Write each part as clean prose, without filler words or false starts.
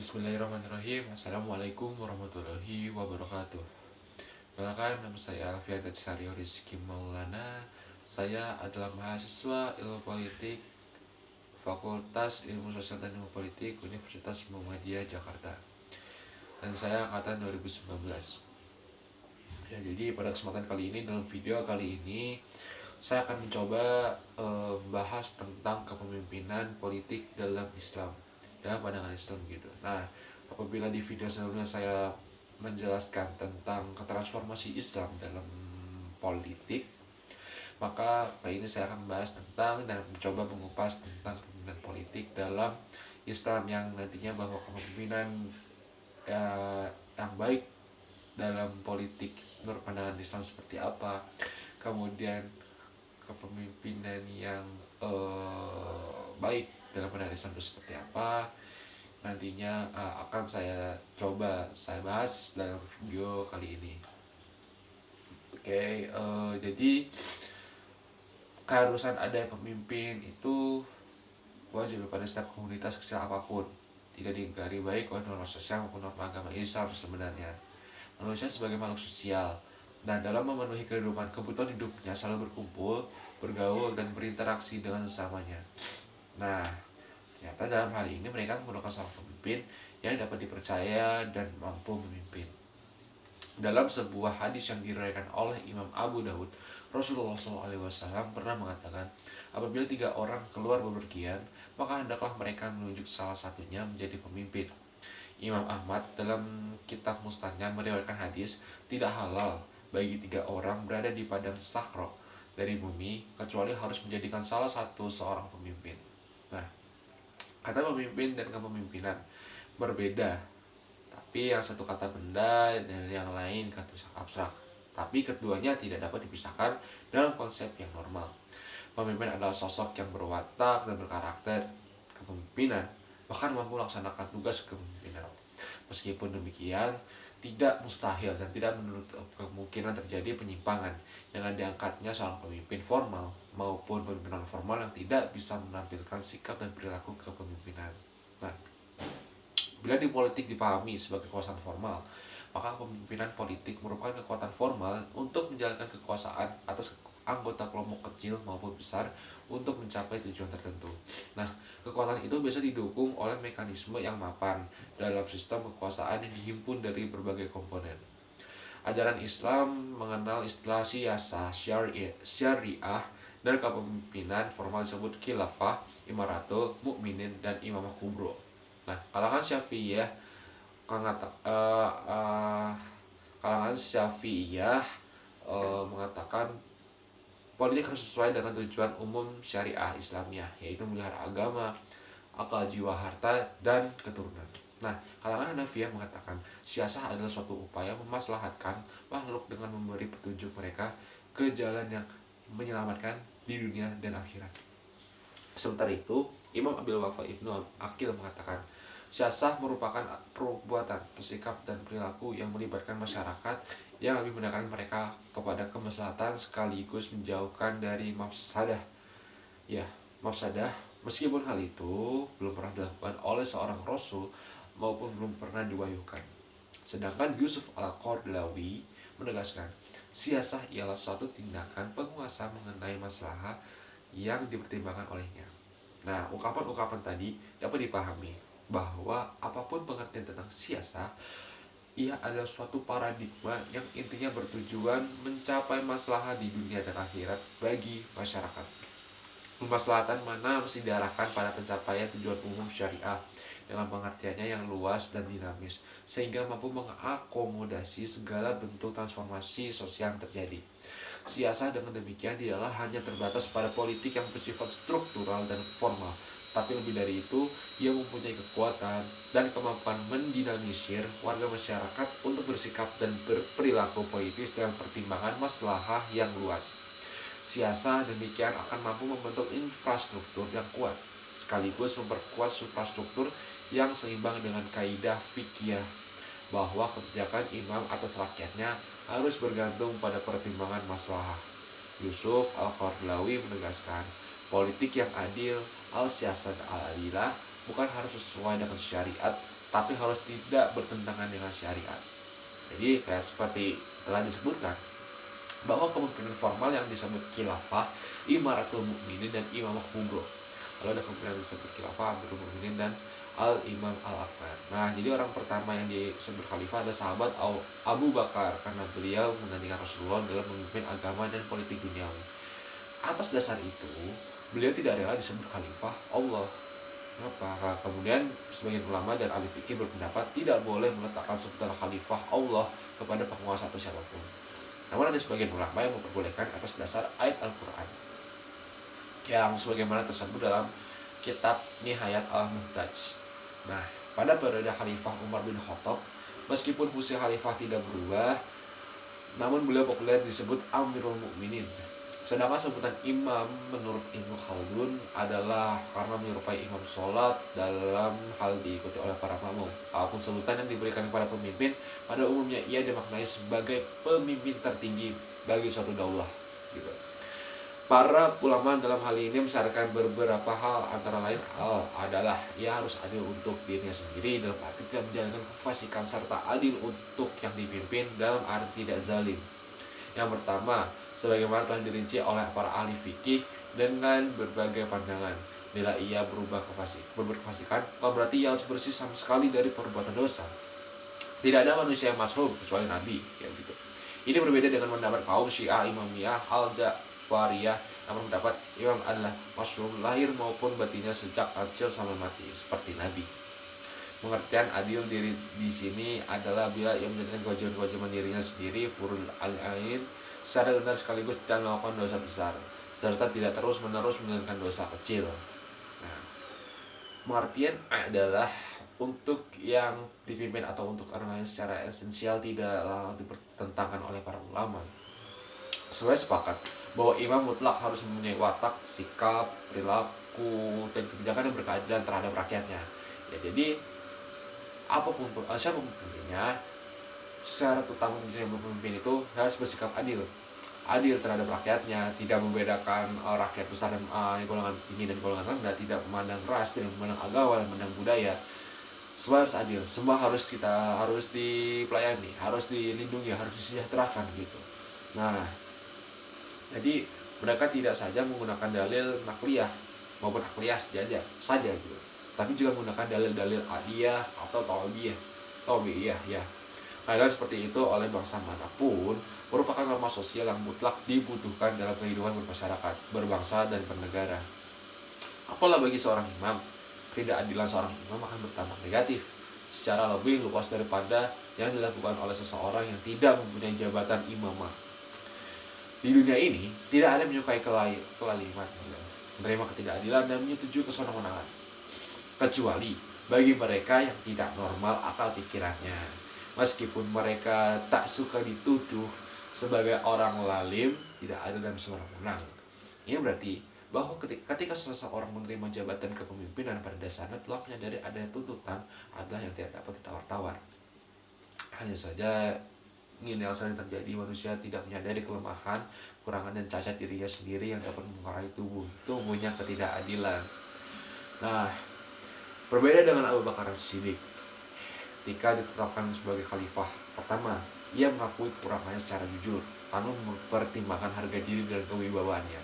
Bismillahirrahmanirrahim. Assalamualaikum warahmatullahi wabarakatuh. Perkenalkan, nama saya Alfian Sario Rizky Maulana. Saya adalah mahasiswa Ilmu Politik Fakultas Ilmu Sosial dan Ilmu Politik Universitas Muhammadiyah Jakarta. Dan saya angkatan 2019. Ya, jadi pada kesempatan kali ini, dalam video kali ini saya akan mencoba membahas tentang kepemimpinan politik dalam Islam, dalam pandangan Islam gitu. Nah, apabila di video sebelumnya saya menjelaskan tentang transformasi Islam dalam politik, maka kali ini saya akan membahas tentang dan mencoba mengupas tentang kepemimpinan politik dalam Islam, yang nantinya bahwa kepemimpinan yang baik dalam politik menurut pandangan Islam seperti apa, kemudian kepemimpinan yang baik dalam pandangan Islam itu seperti apa, nantinya akan saya bahas dalam video kali ini. Oke, jadi keharusan ada pemimpin itu wajib pada setiap komunitas kecil apapun, tidak diingkari baik oleh norma sosial maupun norma agama Islam. Sebenarnya manusia sebagai makhluk sosial, dan dalam memenuhi kebutuhan hidupnya selalu berkumpul, bergaul, dan berinteraksi dengan sesamanya. Nah, ternyata dalam hal ini mereka memerlukan seorang pemimpin yang dapat dipercaya dan mampu memimpin. Dalam sebuah hadis yang diriwayatkan oleh Imam Abu Daud, Rasulullah SAW pernah mengatakan, apabila 3 orang keluar bepergian, maka hendaklah mereka menunjuk salah satunya menjadi pemimpin. Imam Ahmad dalam kitab Musnadnya meriwayatkan hadis, tidak halal bagi 3 orang berada di padang sakro dari bumi kecuali harus menjadikan salah satu seorang pemimpin. Nah, kata pemimpin dan kepemimpinan berbeda, tapi yang satu kata benda dan yang lain kata abstrak. Tapi keduanya tidak dapat dipisahkan dalam konsep yang normal. Pemimpin adalah sosok yang berwatak dan berkarakter. Kepemimpinan bahkan mampu melaksanakan tugas kepemimpinan. Meskipun demikian, tidak mustahil dan tidak menutup kemungkinan terjadi penyimpangan dengan diangkatnya seorang pemimpin formal maupun pemimpin non formal yang tidak bisa menampilkan sikap dan perilaku kepemimpinan. Nah, bila di politik dipahami sebagai kekuasaan formal, maka kepemimpinan politik merupakan kekuatan formal untuk menjalankan kekuasaan atas anggota kelompok kecil maupun besar untuk mencapai tujuan tertentu. Nah, kekuatan itu biasa didukung oleh mekanisme yang mapan dalam sistem kekuasaan yang dihimpun dari berbagai komponen. Ajaran Islam mengenal istilah siyasah, syariah, dan kepemimpinan formal disebut khilafah, imaratul mukminin, dan imamah kubro. Nah, kalangan Syafi'iyah mengatakan politik harus sesuai dengan tujuan umum syariah Islamiyah, yaitu melihara agama, akal, jiwa, harta, dan keturunan. Nah, kalangan Hanafiyah mengatakan siasah adalah suatu upaya memaslahatkan makhluk dengan memberi petunjuk mereka ke jalan yang menyelamatkan di dunia dan akhirat. Sementara itu, Imam Abil Wafa Ibnu Aqil mengatakan siasah merupakan perbuatan, bersikap, dan perilaku yang melibatkan masyarakat yang lebih mendekatkan mereka kepada kemaslahatan sekaligus menjauhkan dari mafsadah. Ya, mafsadah, meskipun hal itu belum pernah dilakukan oleh seorang rasul maupun belum pernah diwahyukan. Sedangkan Yusuf Al-Qardawi menegaskan, siasah ialah suatu tindakan penguasa mengenai masalah yang dipertimbangkan olehnya. Nah, ungkapan-ungkapan tadi dapat dipahami bahwa apapun pengertian tentang siasah, ia adalah suatu paradigma yang intinya bertujuan mencapai maslahat di dunia dan akhirat bagi masyarakat. Kemaslahatan mana mesti diarahkan pada pencapaian tujuan umum syariah dengan pengertiannya yang luas dan dinamis, sehingga mampu mengakomodasi segala bentuk transformasi sosial yang terjadi. Siasah dengan demikian tidaklah hanya terbatas pada politik yang bersifat struktural dan formal, tapi lebih dari itu, ia mempunyai kekuatan dan kemampuan mendinamisir warga masyarakat untuk bersikap dan berperilaku politis dengan pertimbangan maslahah yang luas. Siasah demikian akan mampu membentuk infrastruktur yang kuat, sekaligus memperkuat suprastruktur yang seimbang dengan kaidah fikih bahwa kebijakan imam atas rakyatnya harus bergantung pada pertimbangan maslahah. Yusuf Al-Qardawi menegaskan, politik yang adil, al-siyasat al-adilah, bukan harus sesuai dengan syariat, tapi harus tidak bertentangan dengan syariat. Jadi kayak seperti telah disebutkan bahwa kepemimpinan formal yang disebut khilafah, imaratul mukminin dan imamah kubro. Lalu ada kepemimpinan yang disebut khilafah, amirul mukminin dan al-imam al-akbar. Nah, jadi orang pertama yang disebut khalifah adalah sahabat Abu Bakar karena beliau menggantikan Rasulullah dalam memimpin agama dan politik duniawi. Atas dasar itu, beliau tidak rela disebut khalifah Allah. Kenapa? Nah, kemudian sebagian ulama dan ahli fikih berpendapat tidak boleh meletakkan sebutan khalifah Allah kepada penguasa atau siapapun. Namun ada sebagian ulama yang memperbolehkan atas dasar ayat Al-Quran yang sebagaimana tersebut dalam kitab Nihayat Al-Muhtaj. Nah, pada periode Khalifah Umar bin Khattab, meskipun fungsi khalifah tidak berubah, namun beliau populer disebut Amirul Mukminin. Sedangkan sebutan imam menurut Ibnu Khaldun adalah karena menyerupai imam sholat dalam hal diikuti oleh para makmum. Apapun sebutan yang diberikan kepada pemimpin, pada umumnya ia dimaknai sebagai pemimpin tertinggi bagi suatu daulah. Gitu. Para ulama dalam hal ini mensyaratkan beberapa hal, antara lain adalah ia harus adil untuk dirinya sendiri dalam arti tidak menjalankan kefasikan, serta adil untuk yang dipimpin dalam arti tidak zalim. Yang pertama, sebagaimana telah dirinci oleh para ahli fikih dengan berbagai pandangan, bila ia berubah berbuat kefasikan, berarti ia harus bersih sama sekali dari perbuatan dosa. Tidak ada manusia yang masuk kecuali Nabi, ya gitu. Ini berbeda dengan pendapat kaum Syiah Imamiyah Al-Ja'fariyah yang berpendapat imam adalah maksum lahir maupun batinnya sejak kecil sampai mati seperti Nabi. Pengertian adil diri di sini adalah bila ia menjadikan kewajiban-kewajiban dirinya sendiri furul al-ain secara benar sekaligus tidak melakukan dosa besar, serta tidak terus-menerus meninggalkan dosa kecil. Nah, pengertian adalah untuk yang dipimpin atau untuk orang lain secara esensial tidaklah dipertentangkan oleh para ulama. Sesuai sepakat bahwa imam mutlak harus mempunyai watak, sikap, perilaku, dan kebijakan yang berkeadilan terhadap rakyatnya. Ya, jadi siapapun pemimpinnya, syarat utama yang berpemimpin itu harus bersikap adil terhadap rakyatnya, tidak membedakan rakyat besar dan golongan tinggi dan golongan rendah, tidak memandang ras, tidak memandang agama, dan memandang budaya. Semua harus adil, semua harus dipelayani, harus dilindungi, harus disejahterakan gitu. Nah, jadi mereka tidak saja menggunakan dalil nakliyah maupun akliyah saja gitu, tapi juga menggunakan dalil-dalil adiyah atau taubiyah ya. Hal seperti itu oleh bangsa manapun merupakan norma sosial yang mutlak dibutuhkan dalam kehidupan bermasyarakat, berbangsa, dan bernegara. Apalah bagi seorang imam, ketidakadilan seorang imam akan berdampak negatif secara lebih luas daripada yang dilakukan oleh seseorang yang tidak mempunyai jabatan imamah. Di dunia ini tidak ada yang menyukai kelaliman, menerima ketidakadilan dan menyetujui kesenangan, kecuali bagi mereka yang tidak normal akal pikirannya. Meskipun mereka tak suka dituduh sebagai orang lalim, tidak ada dalam seorang menang. Ini berarti bahwa ketika seseorang menerima jabatan kepemimpinan, pada dasarnya telah menyadari ada tuntutan adalah yang tidak dapat ditawar-tawar. Hanya saja ini yang sering terjadi, manusia tidak menyadari kelemahan, kekurangan, dan cacat dirinya sendiri yang dapat mengaruhi tubuhnya ketidakadilan. Nah, berbeda dengan Abu Bakar As-Siddiq ketika ditetapkan sebagai khalifah pertama, ia mengakui kekurangannya secara jujur tanpa mempertimbangkan harga diri dan kewibawaannya.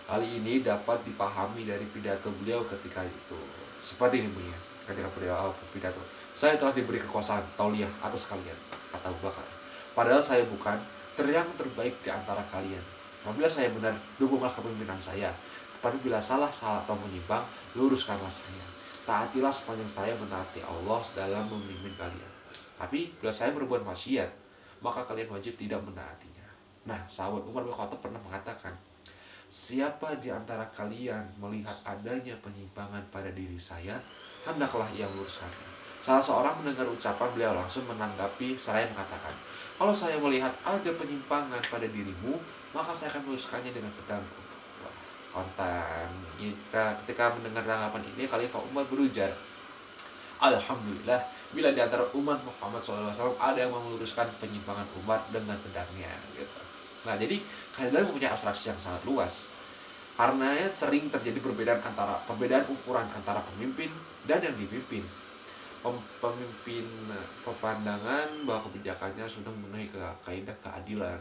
Hal ini dapat dipahami dari pidato beliau ketika itu. Seperti ini bunyinya ketika beliau pidato, "Saya telah diberi kekuasaan tauliyah atas kalian," kata Abu Bakar. "Padahal saya bukan yang terbaik di antara kalian. Apabila saya benar, dukunglah kepemimpinan saya. Tetapi bila salah atau menyimpang, luruskanlah saya. Taatilah sepanjang saya menaati Allah dalam memimpin kalian. Tapi bila saya berbuat maksiat, maka kalian wajib tidak menaatinya." Nah, sahabat Umar bin Khattab pernah mengatakan, "Siapa di antara kalian melihat adanya penyimpangan pada diri saya, hendaklah ia meluruskannya." Salah seorang mendengar ucapan beliau langsung menanggapi seraya mengatakan, "Kalau saya melihat ada penyimpangan pada dirimu, maka saya akan meluruskannya dengan pedangku." Kontan. Ketika mendengar tanggapan ini, Khalifah Umar berujar, "Alhamdulillah, bila di antara umat Muhammad SAW ada yang meluruskan penyimpangan Umar dengan pedangnya." Gitu. Nah, jadi kalian mempunyai abstraksi yang sangat luas. Karena sering terjadi perbedaan ukuran antara pemimpin dan yang dipimpin. Pemimpin pepandangan bahwa kebijakannya sudah memenuhi kaidah keadilan,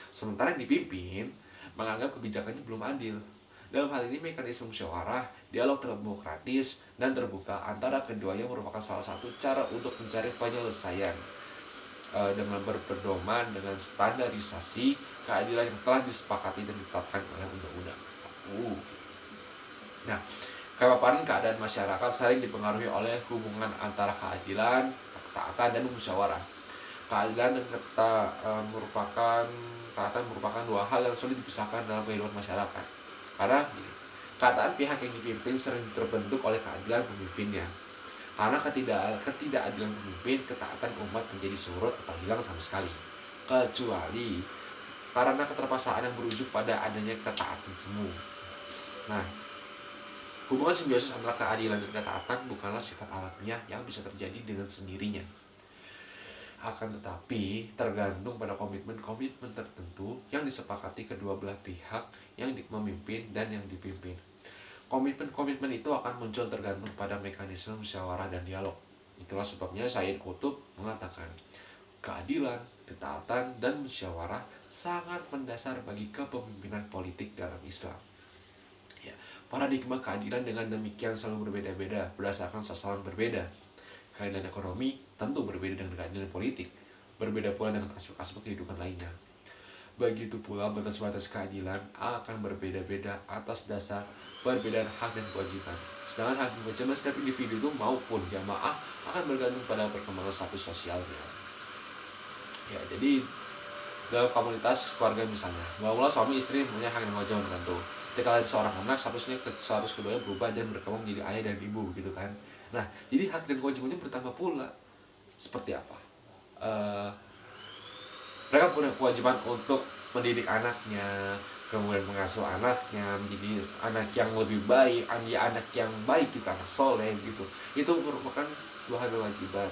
sementara yang dipimpin menganggap kebijakannya belum adil. Dalam hal ini, mekanisme musyawarah, dialog demokratis, dan terbuka antara keduanya merupakan salah satu cara untuk mencari penyelesaian dengan berpedoman dengan standarisasi keadilan yang telah disepakati dan ditetapkan oleh undang-undang. Nah, kemapanan keadaan masyarakat sering dipengaruhi oleh hubungan antara keadilan, ketaatan, dan musyawarah. Keadilan dan ketaatan merupakan dua hal yang sulit dipisahkan dalam kehidupan masyarakat. Karena keadaan pihak yang dipimpin sering terbentuk oleh keadilan pemimpinnya. Karena ketidakadilan pemimpin, ketaatan umat menjadi surut atau hilang sama sekali. Kecuali karena keterpaksaan yang berujung pada adanya ketaatan semu. Nah, hubungan simbiosis antara keadilan dan ketaatan bukanlah sifat alamiah yang bisa terjadi dengan sendirinya. Akan tetapi tergantung pada komitmen-komitmen tertentu yang disepakati kedua belah pihak yang memimpin dan yang dipimpin. Komitmen-komitmen itu akan muncul tergantung pada mekanisme musyawarah dan dialog. Itulah sebabnya Sayyid Qutb mengatakan, keadilan, ketaatan, dan musyawarah sangat mendasar bagi kepemimpinan politik dalam Islam. Ya, paradigma keadilan dengan demikian selalu berbeda-beda berdasarkan sasaran berbeda. Keadilan ekonomi tentu berbeda dengan keadilan politik, berbeda pula dengan aspek-aspek kehidupan lainnya. Begitu pula batas-batas keadilan akan berbeda-beda atas dasar perbedaan hak dan kewajiban. Sedangkan hak dan kewajiban setiap individu itu maupun jamaah akan bergantung pada perkembangan status sosialnya. Ya, jadi dalam komunitas keluarga misalnya, bahwa suami istri punya hak dan kewajiban tertentu. Ketika ada seorang anak, status keduanya berubah dan berkembang menjadi ayah dan ibu, gitu kan. Nah, jadi hak dan kewajibannya bertambah pula. Seperti apa? Mereka punya kewajiban untuk mendidik anaknya, kemudian mengasuh anaknya menjadi anak yang lebih baik, anak yang baik gitu, anak soleh gitu. Itu merupakan sebuah kewajiban.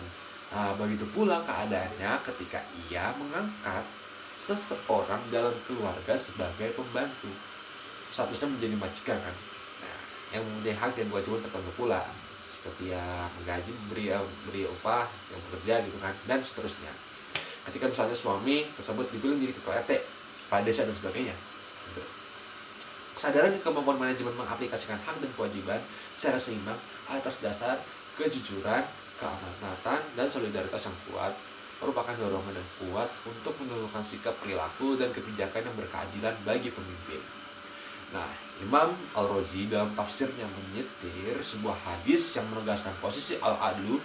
Nah, begitu pula keadaannya ketika ia mengangkat seseorang dalam keluarga sebagai pembantu, statusnya menjadi majikan kan. Nah, yang mempunyai hak dan kewajiban tertentu pula, seperti ya menggaji, beri upah, yang bekerja gitu kan, dan seterusnya. Ketika misalnya suami tersebut dipilih menjadi ketua RT, kepala desa dan sebagainya. Kesadaran dan kemampuan manajemen mengaplikasikan hak dan kewajiban secara seimbang atas dasar kejujuran, keamanatan, dan solidaritas yang kuat merupakan dorongan yang kuat untuk menentukan sikap perilaku dan kebijakan yang berkeadilan bagi pemimpin. Nah, Imam Al-Razi dalam tafsirnya menyetir sebuah hadis yang menegaskan posisi Al-Adlu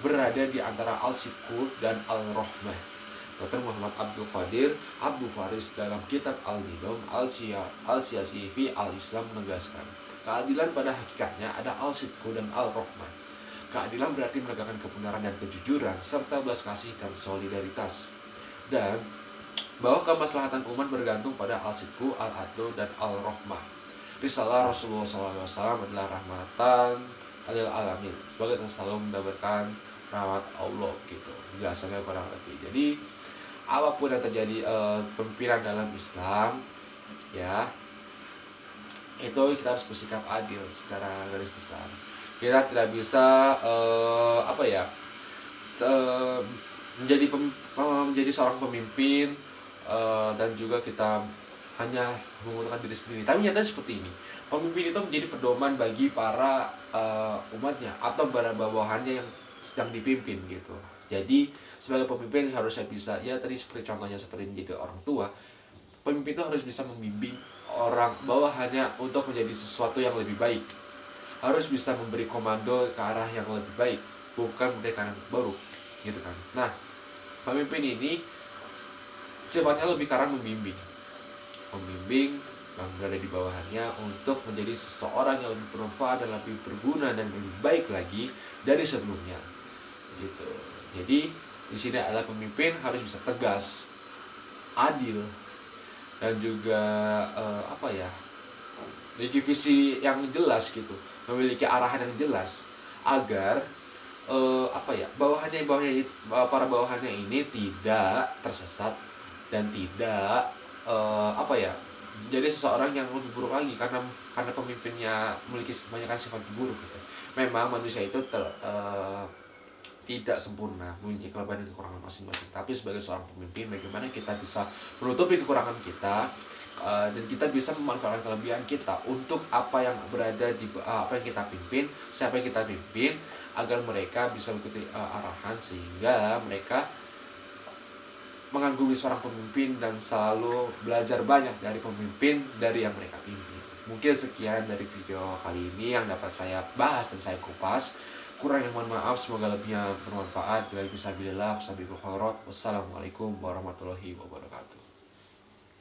berada di antara Al-Sidqu dan Al-Rahmah. Dr. Muhammad Abdul Qadir Abu Faris dalam kitab Al-Nidam Al-Siyasi fi Al-Islam menegaskan, keadilan pada hakikatnya ada Al-Sidqu dan Al-Rahmah. Keadilan berarti menegakkan kebenaran dan kejujuran serta belas kasih dan solidaritas. Dan bahwa kemaslahatan umat bergantung pada Al-Sidqu, Al-Adlu, dan Al-Rahmah. Risalah Rasulullah SAW adalah rahmatan lil alamin, sebagai yang selalu mendapatkan rahmat Allah gitu. Biasanya kurang lebih. Jadi apapun yang terjadi pemimpinan dalam Islam, ya, itu kita harus bersikap adil secara garis besar. Kita tidak bisa menjadi seorang pemimpin dan juga kita hanya menguntungkan diri sendiri. Tapi nyatanya seperti ini, pemimpin itu menjadi pedoman bagi para umatnya atau para bawahannya yang sedang dipimpin gitu. Jadi sebagai pemimpin harusnya bisa, ya tadi seperti contohnya seperti menjadi orang tua, pemimpin itu harus bisa membimbing orang bawahannya untuk menjadi sesuatu yang lebih baik, harus bisa memberi komando ke arah yang lebih baik, bukan memberikan yang buruk gitu kan. Nah, pemimpin ini sifatnya lebih karena membimbing yang berada di bawahannya untuk menjadi seseorang yang lebih bermanfaat dan lebih berguna dan lebih baik lagi dari sebelumnya gitu. Jadi di sini adalah pemimpin harus bisa tegas, adil, dan juga memiliki visi yang jelas gitu, memiliki arahan yang jelas agar para bawahannya ini tidak tersesat dan tidak jadi seseorang yang lebih buruk lagi karena pemimpinnya memiliki kebanyakan sifat buruk gitu. Memang manusia itu tidak sempurna, memiliki kelebihan dan kekurangan masing-masing. Tapi sebagai seorang pemimpin, bagaimana kita bisa menutupi kekurangan kita, dan kita bisa memanfaatkan kelebihan kita untuk apa yang berada di apa yang kita pimpin, siapa yang kita pimpin, agar mereka bisa mengikuti arahan, sehingga mereka mengagumi seorang pemimpin dan selalu belajar banyak dari pemimpin dari yang mereka pimpin. Mungkin sekian dari video kali ini yang dapat saya bahas dan saya kupas. Kurang yang mohon maaf, semoga lebihnya bermanfaat. Bila bisa bilillah, wassalamualaikum warahmatullahi wabarakatuh.